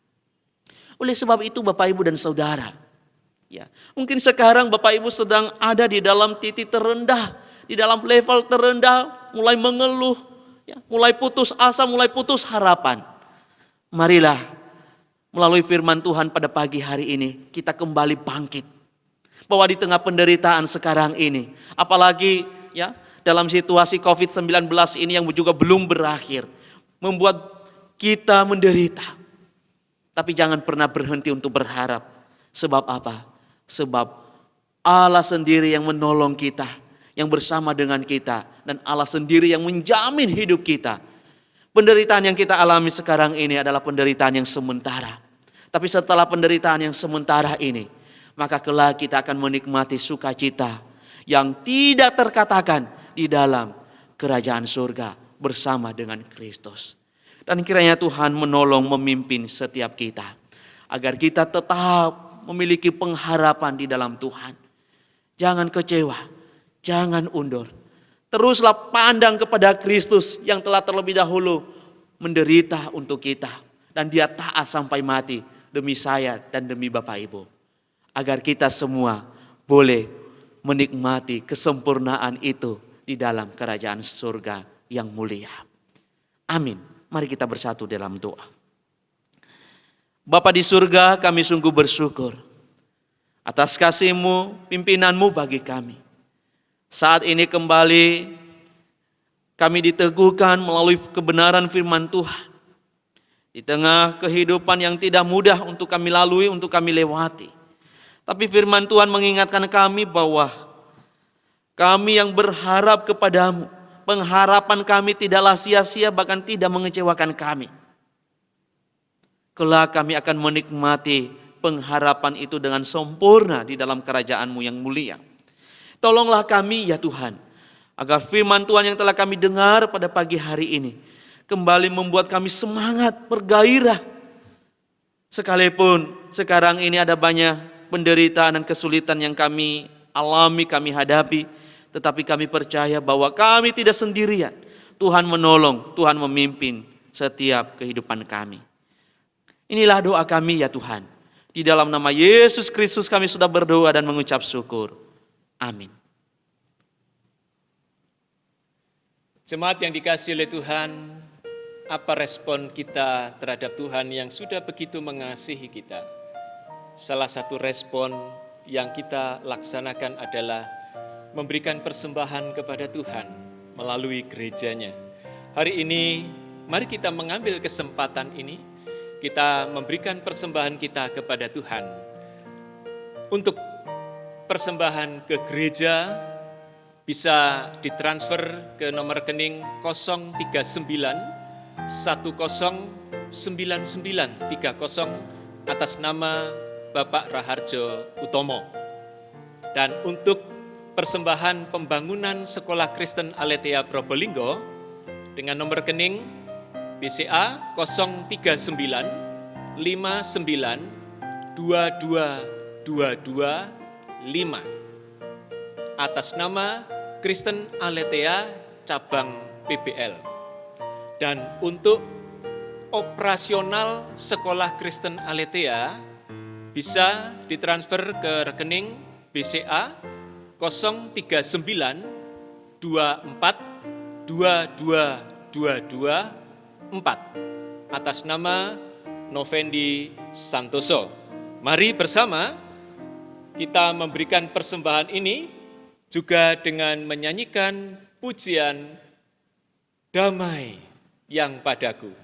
Oleh sebab itu, Bapak, Ibu, dan Saudara, mungkin sekarang Bapak, Ibu sedang ada di dalam titik terendah, di dalam level terendah, mulai mengeluh, mulai putus asa, mulai putus harapan. Marilah melalui firman Tuhan pada pagi hari ini kita kembali bangkit. Bahwa di tengah penderitaan sekarang ini, apalagi dalam situasi COVID-19 ini yang juga belum berakhir, membuat kita menderita. Tapi jangan pernah berhenti untuk berharap. Sebab apa? Sebab Allah sendiri yang menolong kita, yang bersama dengan kita, dan Allah sendiri yang menjamin hidup kita. Penderitaan yang kita alami sekarang ini adalah penderitaan yang sementara. Tapi setelah penderitaan yang sementara ini, maka kelak kita akan menikmati sukacita yang tidak terkatakan di dalam kerajaan surga bersama dengan Kristus. Dan kiranya Tuhan menolong memimpin setiap kita, agar kita tetap memiliki pengharapan di dalam Tuhan. Jangan kecewa, jangan undur. Teruslah pandang kepada Kristus yang telah terlebih dahulu menderita untuk kita. Dan dia taat sampai mati demi saya dan demi Bapak, Ibu. Agar kita semua boleh menikmati kesempurnaan itu di dalam kerajaan surga yang mulia. Amin. Mari kita bersatu dalam doa. Bapa di surga, kami sungguh bersyukur atas kasih-Mu, pimpinan-Mu bagi kami. Saat ini kembali kami diteguhkan melalui kebenaran firman Tuhan. Di tengah kehidupan yang tidak mudah untuk kami lalui, untuk kami lewati. Tapi firman Tuhan mengingatkan kami bahwa kami yang berharap kepada-Mu, pengharapan kami tidaklah sia-sia, bahkan tidak mengecewakan kami. Kelak kami akan menikmati pengharapan itu dengan sempurna di dalam kerajaan-Mu yang mulia. Tolonglah kami ya Tuhan, agar firman Tuhan yang telah kami dengar pada pagi hari ini kembali membuat kami semangat, bergairah. Sekalipun sekarang ini ada banyak penderitaan dan kesulitan yang kami alami, kami hadapi. tetapi kami percaya bahwa kami tidak sendirian. Tuhan menolong, Tuhan memimpin setiap kehidupan kami. Inilah doa kami ya Tuhan. Di dalam nama Yesus Kristus kami sudah berdoa dan mengucap syukur. Amin. Jemaat yang dikasihi oleh Tuhan, apa respon kita terhadap Tuhan yang sudah begitu mengasihi kita? Salah satu respon yang kita laksanakan adalah memberikan persembahan kepada Tuhan melalui gerejanya. Hari ini, mari kita mengambil kesempatan ini, kita memberikan persembahan kita kepada Tuhan. Untuk persembahan ke gereja, bisa ditransfer ke nomor rekening 039 1099 30 atas nama Bapak Raharjo Utomo. Dan untuk persembahan pembangunan Sekolah Kristen Aletheia Probolinggo dengan nomor rekening BCA 039 59 22 22 5 atas nama Kristen Aletheia cabang PBL. Dan untuk operasional Sekolah Kristen Aletheia bisa ditransfer ke rekening BCA 039 24 22 22 4 atas nama Novendi Santoso. Mari bersama kita memberikan persembahan ini juga dengan menyanyikan pujian Damai yang Padaku.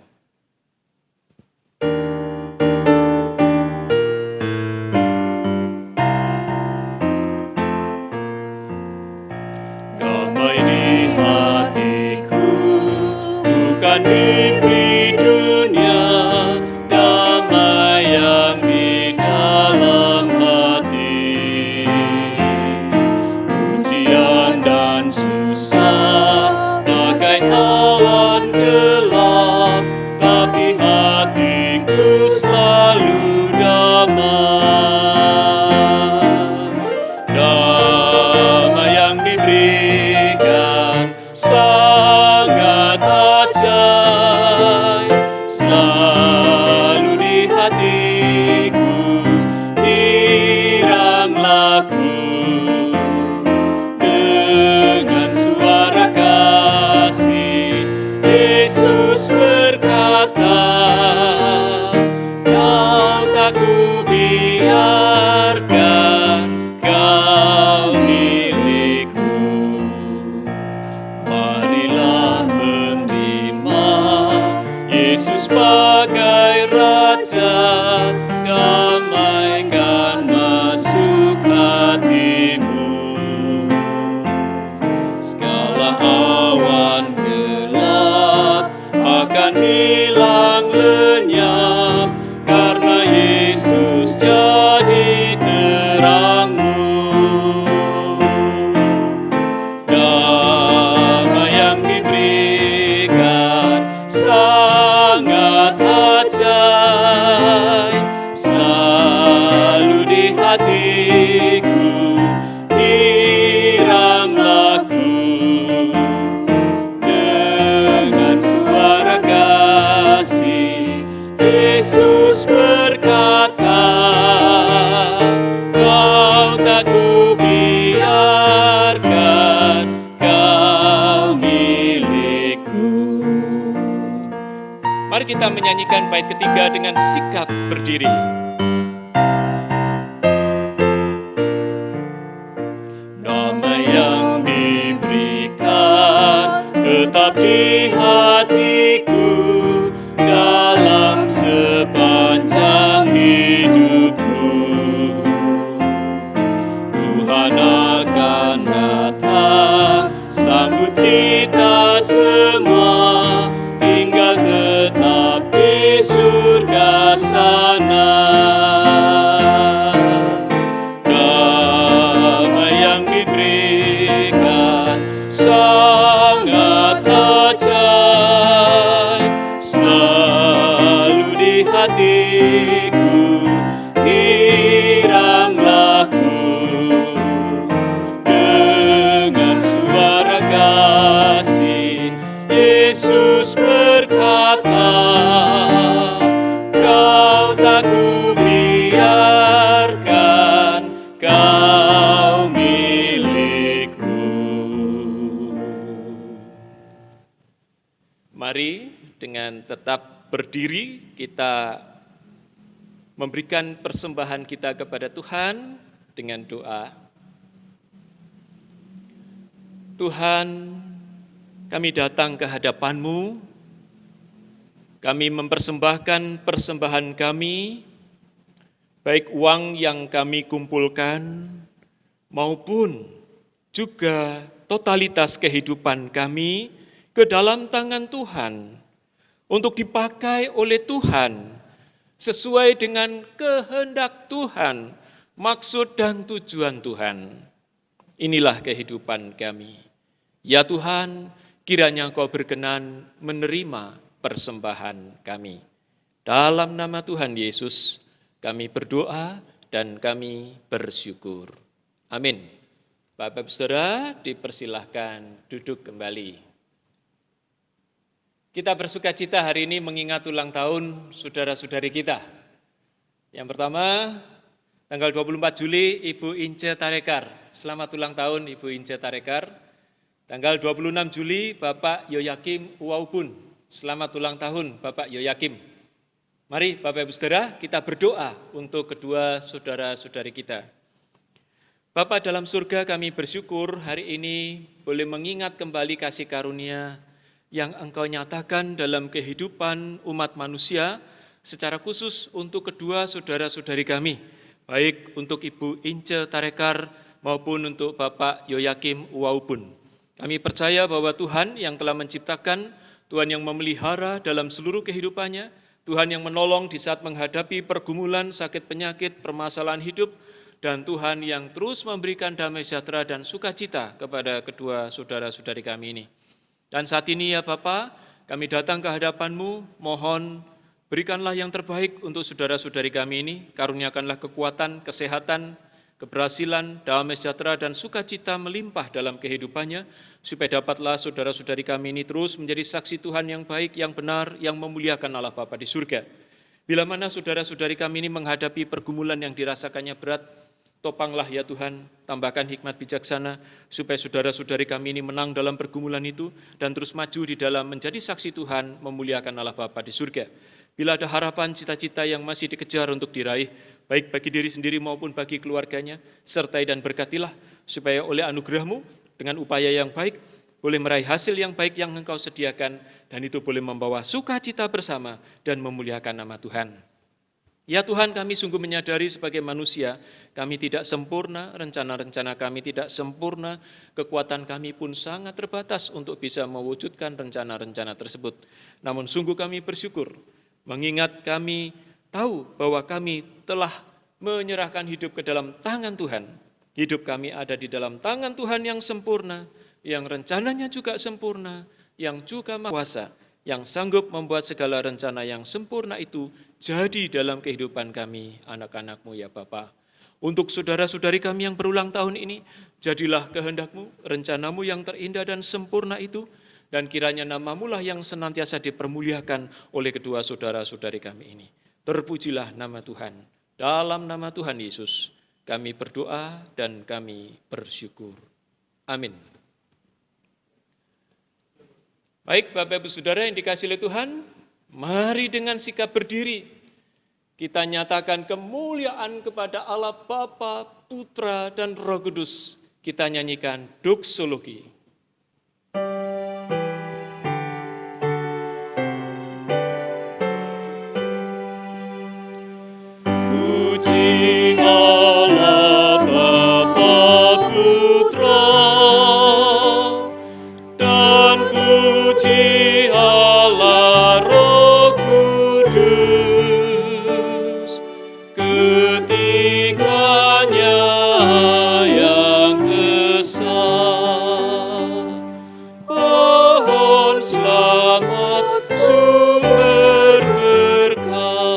Damai di hatiku, bukan di dunia, damai yang di dalam hati. Ujian dan susah bagai awan gelap, tapi hatiku selalu damai. Damai yang diberikan sangat ajaib, selalu di hatiku hiranglah ku. Dengan suara kasih Yesus berkata, kau tak kubiarkan, kau milikku. Marilah menerima Yesus sebagai Raja, damaikan masuk hatimu. Segala awan gelap akan hilang lenyap, karena Yesus jadi terangmu. Damai yang diberikan sangat ajaib, selalu di hatiku hiranglah ku. Dengan suara kasih Yesus berkata, kau tak kubiarkan, kau milikku. Mari kita menyanyikan bait ketiga dengan sikap berdiri. Damai yang diberikan tetap di hatiku dalam sepanjang hidupku. Tuhan akan datang sambut kita semua, tinggal tetap di surga sana. dengan tetap berdiri, kita memberikan persembahan kita kepada Tuhan dengan doa. Tuhan, kami datang ke hadapan-Mu, kami mempersembahkan persembahan kami, baik uang yang kami kumpulkan, maupun juga totalitas kehidupan kami ke dalam tangan Tuhan, untuk dipakai oleh Tuhan, sesuai dengan kehendak Tuhan, maksud dan tujuan Tuhan. Inilah kehidupan kami. Ya Tuhan, kiranya Engkau berkenan menerima persembahan kami. Dalam nama Tuhan Yesus, kami berdoa dan kami bersyukur. Amin. Bapak Saudara, dipersilahkan duduk kembali. Kita bersuka cita hari ini mengingat ulang tahun saudara-saudari kita. Yang pertama, tanggal 24 Juli, Ibu Ince Tarekar. Selamat ulang tahun Ibu Ince Tarekar. Tanggal 26 Juli, Bapak Yoyakim Uwaubun. Selamat ulang tahun Bapak Yoyakim. Mari Bapak Ibu Saudara, kita berdoa untuk kedua saudara-saudari kita. Bapa dalam surga, kami bersyukur hari ini boleh mengingat kembali kasih karunia yang Engkau nyatakan dalam kehidupan umat manusia, secara khusus untuk kedua saudara-saudari kami, baik untuk Ibu Ince Tarekar maupun untuk Bapak Yoyakim Uwaubun. Kami percaya bahwa Tuhan yang telah menciptakan, Tuhan yang memelihara dalam seluruh kehidupannya, Tuhan yang menolong di saat menghadapi pergumulan, sakit penyakit, permasalahan hidup, dan Tuhan yang terus memberikan damai sejahtera dan sukacita kepada kedua saudara-saudari kami ini. Dan saat ini ya Bapa, kami datang ke hadapan-Mu, mohon berikanlah yang terbaik untuk saudara-saudari kami ini, karuniakanlah kekuatan, kesehatan, keberhasilan, damai sejahtera dan sukacita melimpah dalam kehidupannya, supaya dapatlah saudara-saudari kami ini terus menjadi saksi Tuhan yang baik, yang benar, yang memuliakan Allah Bapa di surga. Bila mana saudara-saudari kami ini menghadapi pergumulan yang dirasakannya berat, topanglah ya Tuhan, tambahkan hikmat bijaksana, supaya saudara-saudari kami ini menang dalam pergumulan itu, dan terus maju di dalam menjadi saksi Tuhan, memuliakan Allah Bapa di surga. Bila ada harapan, cita-cita yang masih dikejar untuk diraih, baik bagi diri sendiri maupun bagi keluarganya, sertai dan berkatilah, supaya oleh anugerah-Mu, dengan upaya yang baik, boleh meraih hasil yang baik yang Engkau sediakan, dan itu boleh membawa sukacita bersama dan memuliakan nama Tuhan. Ya Tuhan, kami sungguh menyadari sebagai manusia, kami tidak sempurna, rencana-rencana kami tidak sempurna, kekuatan kami pun sangat terbatas untuk bisa mewujudkan rencana-rencana tersebut. Namun sungguh kami bersyukur, mengingat kami tahu bahwa kami telah menyerahkan hidup ke dalam tangan Tuhan. Hidup kami ada di dalam tangan Tuhan yang sempurna, yang rencananya juga sempurna, yang juga maha kuasa, yang sanggup membuat segala rencana yang sempurna itu jadi dalam kehidupan kami, anak-anak-Mu ya Bapa. Untuk saudara-saudari kami yang berulang tahun ini, jadilah kehendak-Mu, rencana-Mu yang terindah dan sempurna itu, dan kiranya nama-Mu lah yang senantiasa dipermuliakan oleh kedua saudara-saudari kami ini. Terpujilah nama Tuhan. Dalam nama Tuhan Yesus, kami berdoa dan kami bersyukur. Amin. Baik Bapak Ibu Saudara yang dikasihi oleh Tuhan, mari dengan sikap berdiri, kita nyatakan kemuliaan kepada Allah Bapa, Putra, dan Roh Kudus. Kita nyanyikan doksologi. Puji Allah Bapa, Putra, dan puji Allah Roh Kudus, ketiganya yang esa. Pohon selamat sumber berkah.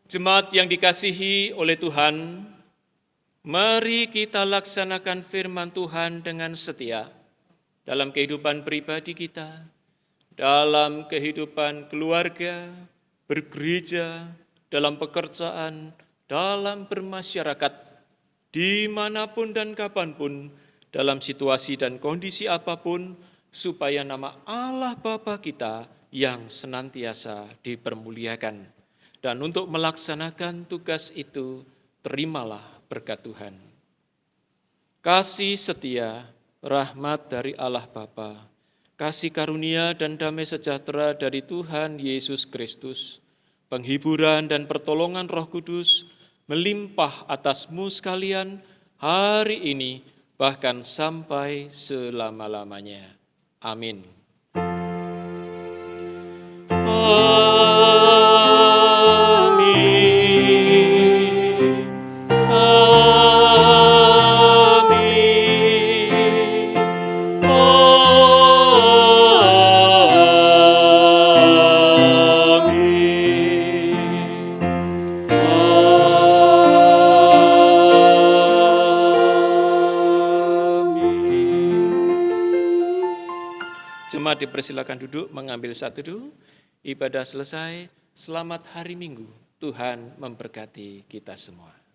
Jemaat yang dikasihi oleh Tuhan, mari kita laksanakan firman Tuhan dengan setia dalam kehidupan pribadi kita, dalam kehidupan keluarga, bergereja, dalam pekerjaan, dalam bermasyarakat, dimanapun dan kapanpun, dalam situasi dan kondisi apapun, supaya nama Allah Bapa kita yang senantiasa dipermuliakan. Dan untuk melaksanakan tugas itu, terimalah berkat Tuhan. Kasih setia, rahmat dari Allah Bapa, kasih karunia dan damai sejahtera dari Tuhan Yesus Kristus, penghiburan dan pertolongan Roh Kudus melimpah atasmu sekalian hari ini, bahkan sampai selama-lamanya. Amin. Jemaat dipersilakan duduk mengambil satu teduh. Ibadah selesai. Selamat hari Minggu. Tuhan memberkati kita semua.